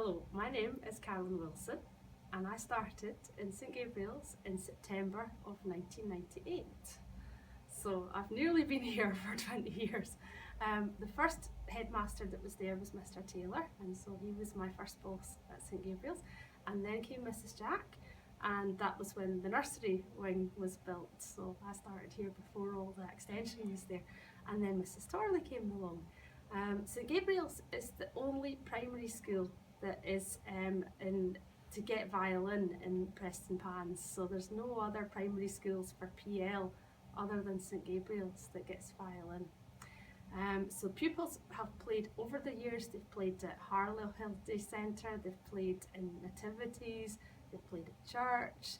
Hello, my name is Carolyn Wilson and I started in St Gabriel's in September of 1998. So I've nearly been here for 20 years. The first headmaster that was there was Mr Taylor, and so he was my first boss at St Gabriel's, and then came Mrs Jack, and that was when the nursery wing was built, so I started here before all the extension was there, and then Mrs Torley came along. St Gabriel's is the only primary school that is to get violin in Prestonpans, so there's no other primary schools for PL other than St Gabriel's that gets violin. So pupils have played over the years. They've played at Harlow Hill Day Centre, they've played in nativities, they've played at church,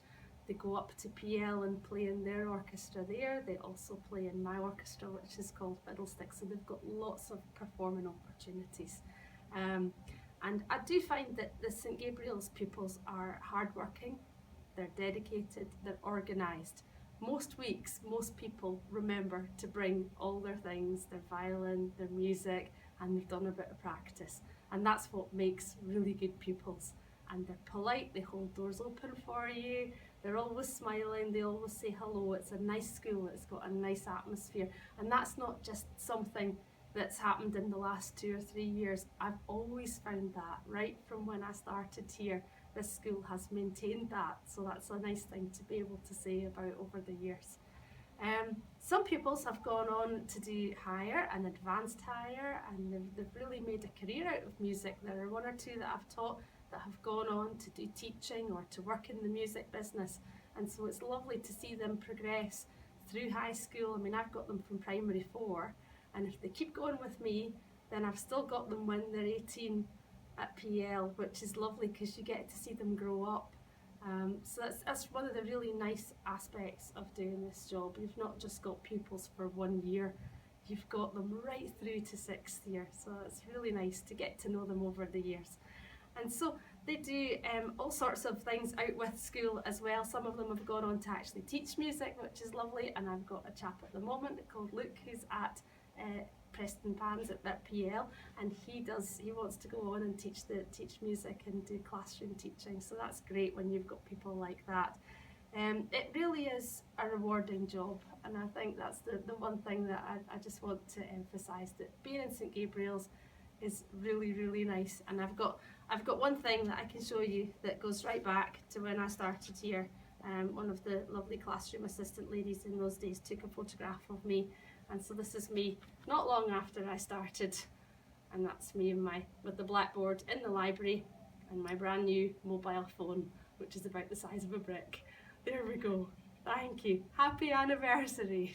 they go up to PL and play in their orchestra there. They also play in my orchestra, which is called Fiddlesticks, so they've got lots of performing opportunities. And I do find that the St Gabriel's pupils are hardworking, they're dedicated, they're organised. Most weeks, most people remember to bring all their things, their violin, their music, and they've done a bit of practice. And that's what makes really good pupils. And they're polite, they hold doors open for you, they're always smiling, they always say hello. It's a nice school, it's got a nice atmosphere. And that's not just something that's happened in the last 2 or 3 years. I've always found that, right from when I started here. This school has maintained that, so that's a nice thing to be able to say about over the years. Some pupils have gone on to do higher and advanced higher, and they've really made a career out of music. There are 1 or 2 that I've taught that have gone on to do teaching or to work in the music business, and so it's lovely to see them progress through high school. I mean, I've got them from primary 4, and if they keep going with me, then I've still got them when they're 18 at PL, which is lovely because you get to see them grow up. So that's one of the really nice aspects of doing this job. You've not just got pupils for 1 year, you've got them right through to 6th year, so it's really nice to get to know them over the years. And so they do all sorts of things out with school as well. Some of them have gone on to actually teach music, which is lovely, and I've got a chap at the moment called Luke who's at Prestonpans at PL, and he wants to go on and teach music and do classroom teaching, so that's great when you've got people like that. It really is a rewarding job, and I think that's the one thing that I just want to emphasise, that being in St Gabriel's is really nice. And I've got one thing that I can show you that goes right back to when I started here. One of the lovely classroom assistant ladies in those days took a photograph of me, and so this is me not long after I started, and that's me with the blackboard in the library and my brand new mobile phone, which is about the size of a brick. There we go. Thank you. Happy anniversary.